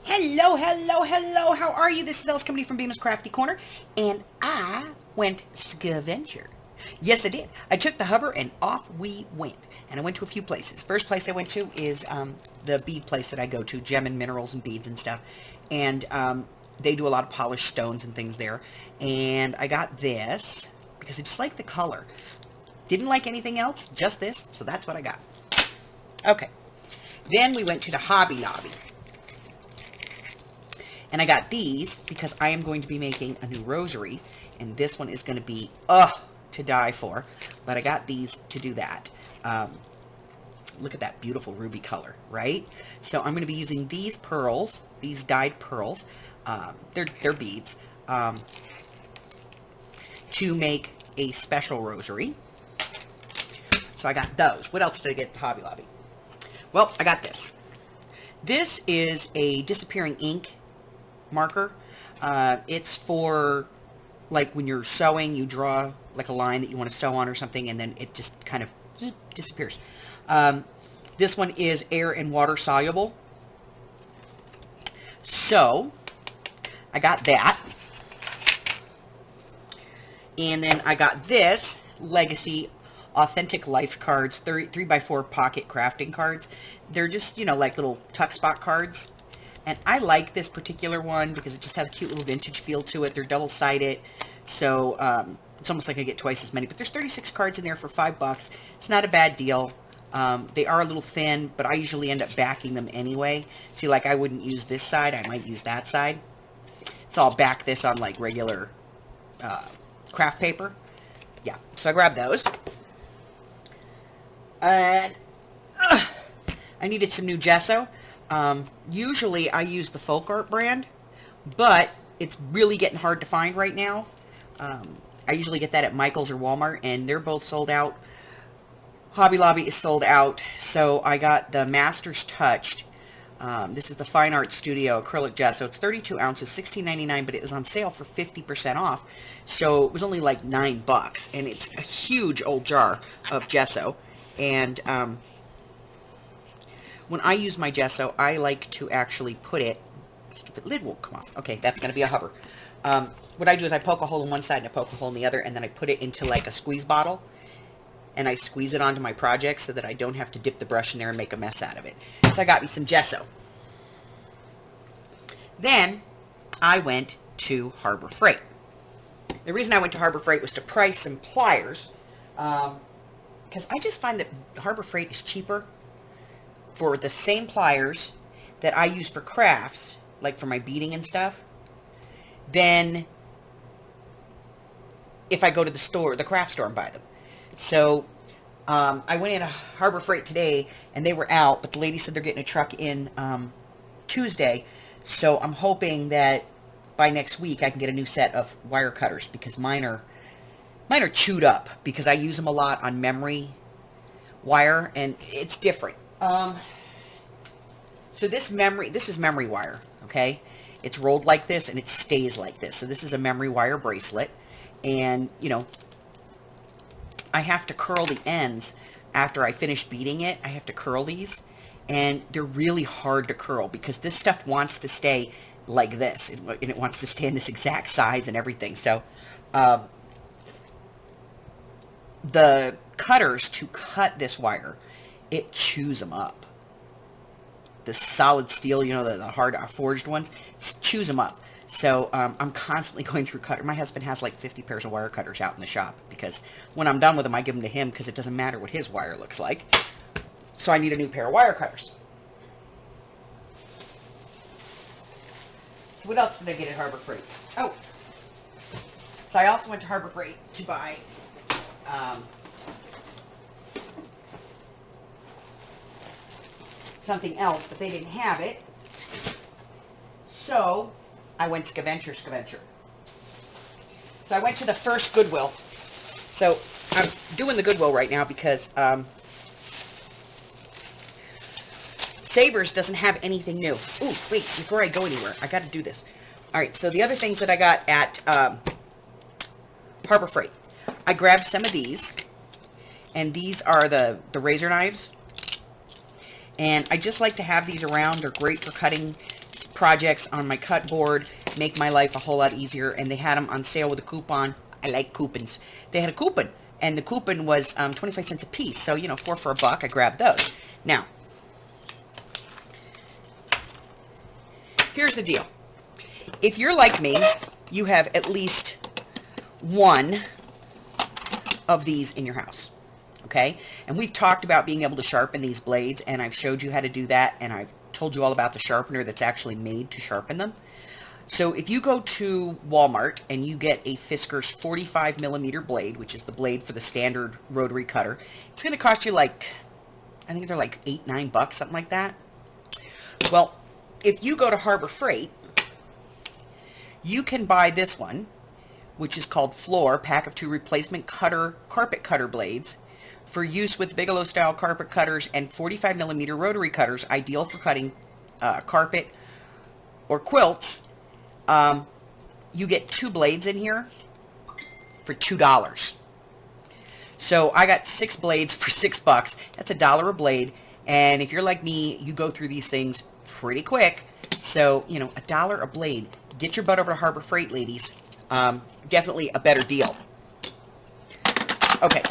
Hello, hello, hello. How are you? This is Alice coming from Bemis Crafty Corner, and I went scavenger. Yes, I did. I took the hover and off we went. And I went to a few places. First place I went to is the bead place that I go to, gem and minerals and beads and stuff. And they do a lot of polished stones and things there. And I got this because I just like the color. Didn't like anything else, just this, so that's what I got. Okay. Then we went to the Hobby Lobby. And I got these because I am going to be making a new rosary. And this one is going to be, to die for. But I got these to do that. Look at that beautiful ruby color, right? So I'm going to be using these pearls, these dyed pearls. They're beads. To make a special rosary. So I got those. What else did I get at the Hobby Lobby? Well, I got this. This is a disappearing ink marker. It's for, like, when you're sewing, you draw, like, a line that you want to sew on or something, and then it just kind of disappears. This one is air and water soluble. So, I got that. And then I got this Legacy Authentic Life cards, 3x4 pocket crafting cards. They're just, you know, like little tuck spot cards. And I like this particular one because it just has a cute little vintage feel to it. They're double-sided, so it's almost like I get twice as many. But there's 36 cards in there for $5. It's not a bad deal. They are a little thin, but I usually end up backing them anyway. See, like, I wouldn't use this side. I might use that side. So I'll back this on, like, regular craft paper. Yeah, so I grabbed those. And I needed some new gesso. Usually I use the Folk Art brand, but it's really getting hard to find right now. I usually get that at Michael's or Walmart, and they're both sold out. Hobby Lobby is sold out, so I got the Master's Touched. This is the Fine Art Studio Acrylic Gesso. It's 32 ounces, $16.99, but it was on sale for 50% off, so it was only like $9, and it's a huge old jar of gesso. And when I use my gesso, I like to actually put it, stupid lid won't come off. Okay, that's going to be a hover. What I do is I poke a hole in one side and I poke a hole in the other, and then I put it into like a squeeze bottle, and I squeeze it onto my project so that I don't have to dip the brush in there and make a mess out of it. So I got me some gesso. Then I went to Harbor Freight. The reason I went to Harbor Freight was to price some pliers, because I just find that Harbor Freight is cheaper for the same pliers that I use for crafts, like for my beading and stuff, than if I go to the store, the craft store, and buy them. So I went into Harbor Freight today, and they were out, but the lady said they're getting a truck in Tuesday, so I'm hoping that by next week I can get a new set of wire cutters, because mine are chewed up, because I use them a lot on memory wire, and it's different. So this is memory wire, okay? It's rolled like this, and it stays like this. So this is a memory wire bracelet, and, you know, I have to curl the ends after I finish beading it. I have to curl these, and they're really hard to curl because this stuff wants to stay like this, and it wants to stay in this exact size and everything. So the cutters to cut this wire, it chews them up. The solid steel, you know, the hard forged ones, chews them up. So I'm constantly going through cutter. My husband has like 50 pairs of wire cutters out in the shop, because when I'm done with them, I give them to him, because it doesn't matter what his wire looks like. So I need a new pair of wire cutters. So what else did I get at Harbor Freight? Oh, so I also went to Harbor Freight to buy something else, but they didn't have it. So I went Scaventure. So I went to the first Goodwill. So I'm doing the Goodwill right now because Savers doesn't have anything new. Ooh, wait, before I go anywhere, I got to do this. Alright, so the other things that I got at Harbor Freight. I grabbed some of these, and these are the razor knives. And I just like to have these around. They're great for cutting projects on my cut board, make my life a whole lot easier. And they had them on sale with a coupon. I like coupons. They had a coupon, and the coupon was 25 cents a piece. So, you know, 4 for $1. I grabbed those. Now, here's the deal. If you're like me, you have at least one of these in your house. Okay? And we've talked about being able to sharpen these blades, and I've showed you how to do that, and I've told you all about the sharpener that's actually made to sharpen them. So if you go to Walmart and you get a Fiskars 45 millimeter blade, which is the blade for the standard rotary cutter, it's going to cost you like, I think they're like $8, $9, something like that. Well, if you go to Harbor Freight, you can buy this one, which is called Floor, pack of 2 replacement carpet cutter blades for use with Bigelow style carpet cutters and 45 millimeter rotary cutters, ideal for cutting carpet or quilts. You get 2 blades in here for $2. So I got 6 blades for $6. That's $1 a blade. And if you're like me, you go through these things pretty quick. So, you know, $1 a blade. Get your butt over to Harbor Freight, ladies. Definitely a better deal. Okay.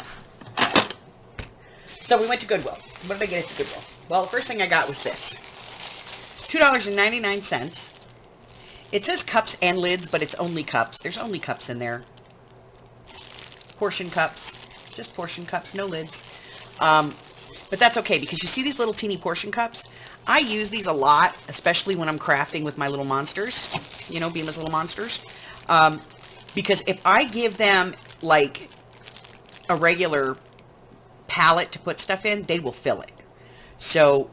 So we went to Goodwill. What did I get at the Goodwill? Well, the first thing I got was this. $2.99. It says cups and lids, but it's only cups. There's only cups in there. Portion cups. Just portion cups, no lids. But that's okay, because you see these little teeny portion cups? I use these a lot, especially when I'm crafting with my little monsters. You know, Bima's little monsters. Because if I give them, like, a regular palette to put stuff in, they will fill it. So,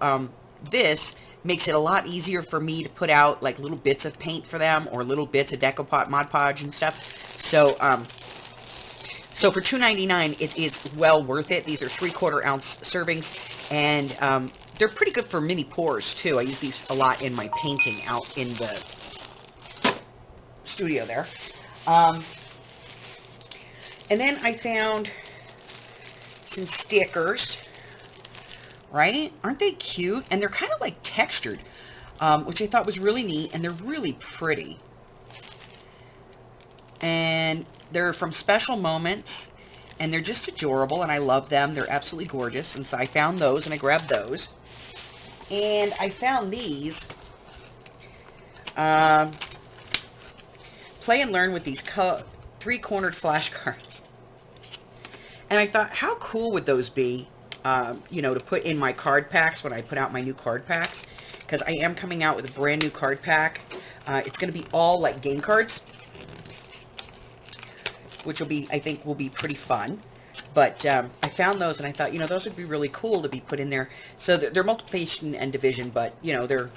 this makes it a lot easier for me to put out like little bits of paint for them, or little bits of Decopot, Mod Podge and stuff. So, so for $2.99, it is well worth it. These are 3/4 ounce servings, and they're pretty good for mini pours too. I use these a lot in my painting out in the studio there. And then I found some stickers. Right? Aren't they cute? And they're kind of like textured, which I thought was really neat, and they're really pretty. And they're from Special Moments, and they're just adorable, and I love them. They're absolutely gorgeous, and so I found those, and I grabbed those. And I found these. Play and learn with these 3-cornered flashcards. And I thought, how cool would those be? You know, to put in my card packs when I put out my new card packs, because I am coming out with a brand new card pack. It's going to be all like game cards, which will be, I think, will be pretty fun. But I found those, and I thought, you know, those would be really cool to be put in there. So they're multiplication and division, but you know, they're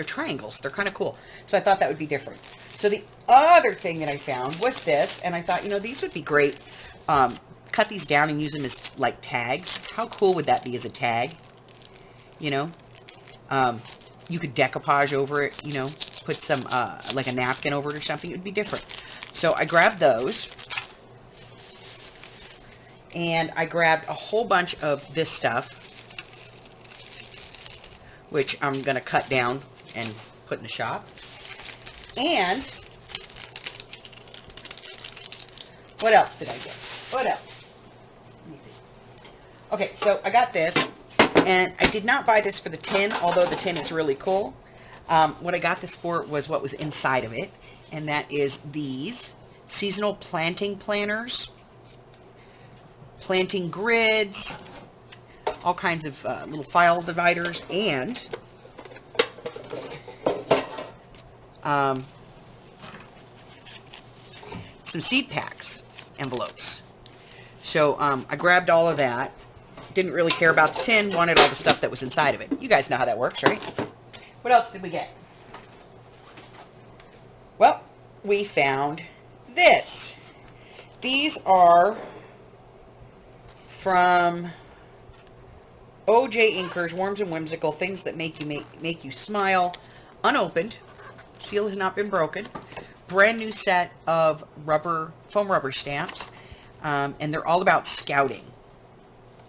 triangles. They're kind of cool. So I thought that would be different. So the other thing that I found was this, and I thought, you know, these would be great. Cut these down and use them as like tags. How cool would that be as a tag? You know, you could decoupage over it, you know, put some like a napkin over it or something. It would be different. So I grabbed those, and I grabbed a whole bunch of this stuff, which I'm going to cut down and put in the shop. And what else did I get? What else? Let me see. Okay, so I got this, and I did not buy this for the tin, although the tin is really cool. What I got this for was what was inside of it, and that is these seasonal planting planners, planting grids, all kinds of little file dividers, and some seed packs envelopes. So I grabbed all of that. Didn't really care about the tin, wanted all the stuff that was inside of it. You guys know how that works, right? What else did we get? Well, we found this. These are from OJ Inkers, Warms and Whimsical, things that make you smile. Unopened. Seal has not been broken. Brand new set of foam rubber stamps. And they're all about scouting.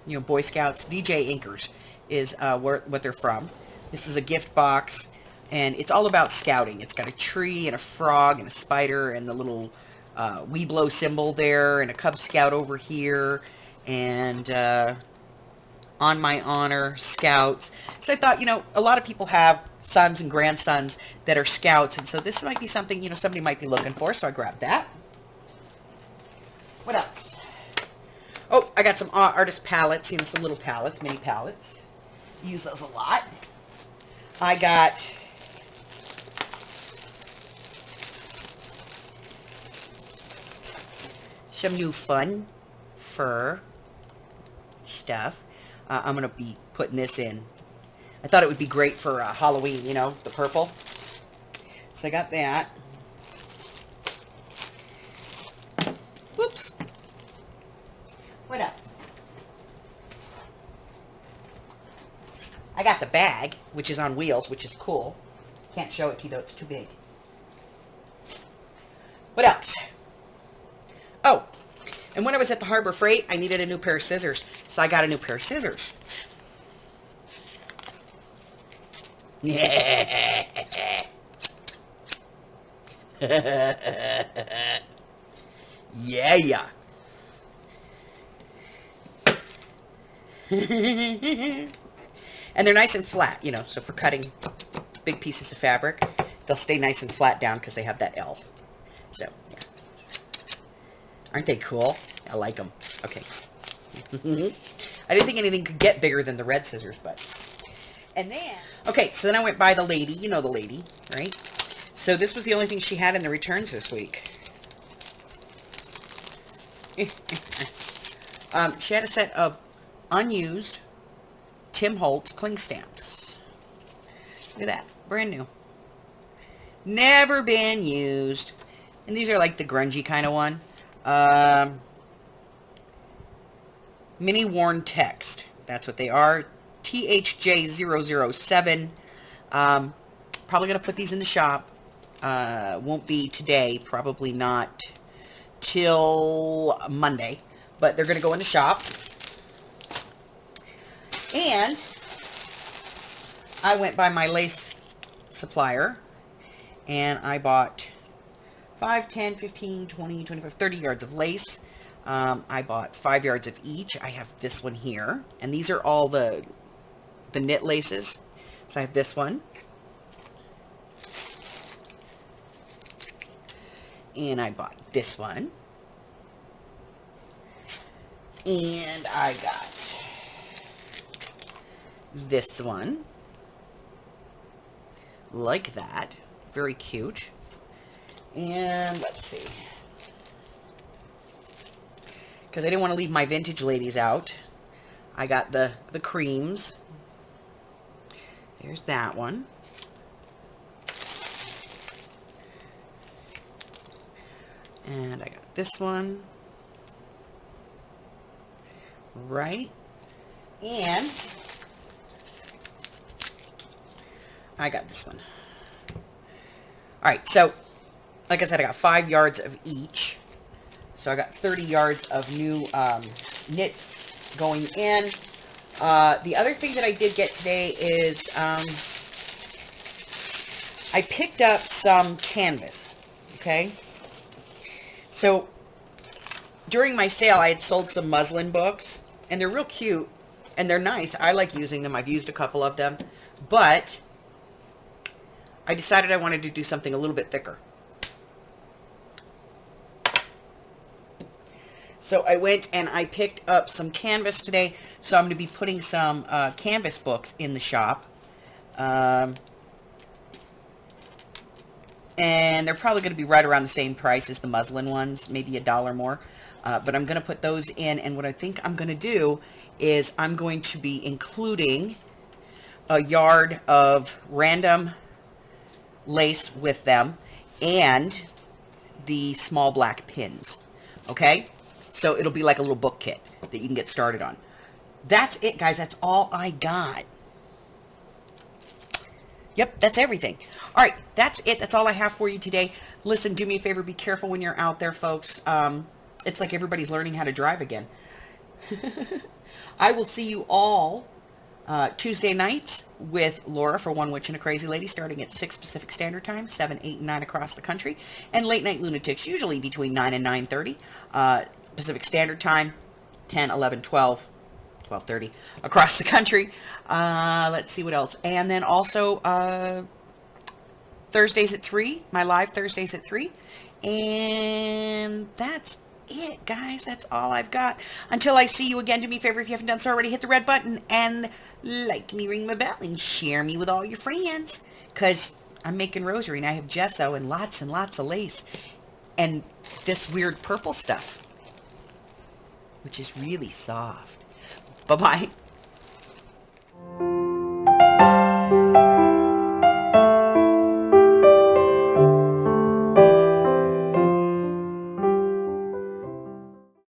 You know, Boy Scouts. VJ Inkers is what they're from. This is a gift box. And it's all about scouting. It's got a tree and a frog and a spider and the little Weeblo symbol there and a Cub Scout over here. And on my honor, scouts. So I thought, you know, a lot of people have sons and grandsons that are scouts. And so this might be something, you know, somebody might be looking for. So I grabbed that. What else? Oh, I got some artist palettes, you know, some little palettes, mini palettes. Use those a lot. I got some new fun fur stuff. I'm going to be putting this in. I thought it would be great for Halloween, you know, the purple. So I got that. Whoops. What else? I got the bag, which is on wheels, which is cool. Can't show it to you, though. It's too big. What else? Oh, and when I was at the Harbor Freight, I needed a new pair of scissors. So I got a new pair of scissors. Yeah. Yeah. And they're nice and flat, you know, so for cutting big pieces of fabric, they'll stay nice and flat down because they have that L. So, yeah. Aren't they cool? I like them. Okay. I didn't think anything could get bigger than the red scissors, but... And then... Okay, so then I went by the lady. You know the lady, right? So this was the only thing she had in the returns this week. She had a set of unused Tim Holtz cling stamps. Look at that. Brand new. Never been used. And these are like the grungy kind of one. Mini worn text. That's what they are. THJ007. Probably going to put these in the shop. Won't be today. Probably not till Monday. But they're going to go in the shop. And I went by my lace supplier. And I bought 5, 10, 15, 20, 25, 30 yards of lace. I bought 5 yards of each. I have this one here. And these are all the knit laces. So I have this one. And I bought this one. And I got this one. Like that. Very cute. And let's see. Because I didn't want to leave my vintage ladies out. I got the creams. There's that one. And I got this one. Right. And I got this one. Alright, so, like I said, I got 5 yards of each. So I got 30 yards of new knit going in. The other thing that I did get today is I picked up some canvas. Okay? So, during my sale, I had sold some muslin books. And they're real cute. And they're nice. I like using them. I've used a couple of them. But I decided I wanted to do something a little bit thicker. So I went and I picked up some canvas today. So I'm going to be putting some canvas books in the shop. And they're probably going to be right around the same price as the muslin ones. Maybe $1 more. But I'm going to put those in. And what I think I'm going to do is I'm going to be including a yard of random lace with them and the small black pins. Okay? So it'll be like a little book kit that you can get started on. That's it, guys. That's all I got. Yep, that's everything. All right, that's it. That's all I have for you today. Listen, do me a favor. Be careful when you're out there, folks. It's like everybody's learning how to drive again. I will see you all Tuesday nights with Laura for One Witch and a Crazy Lady, starting at 6 Pacific Standard Time, 7, 8, and 9 across the country. And Late Night Lunatics, usually between 9 and 9:30 Pacific Standard Time, 10, 11, 12, 12:30 across the country. Let's see what else. And then also Thursdays at 3, my live Thursdays at 3. And that's it, guys. That's all I've got. Until I see you again, do me a favor, if you haven't done so already, hit the red button and like me, ring my bell, and share me with all your friends. Because I'm making rosary, and I have gesso and lots of lace. And this weird purple stuff, which is really soft. Bye-bye.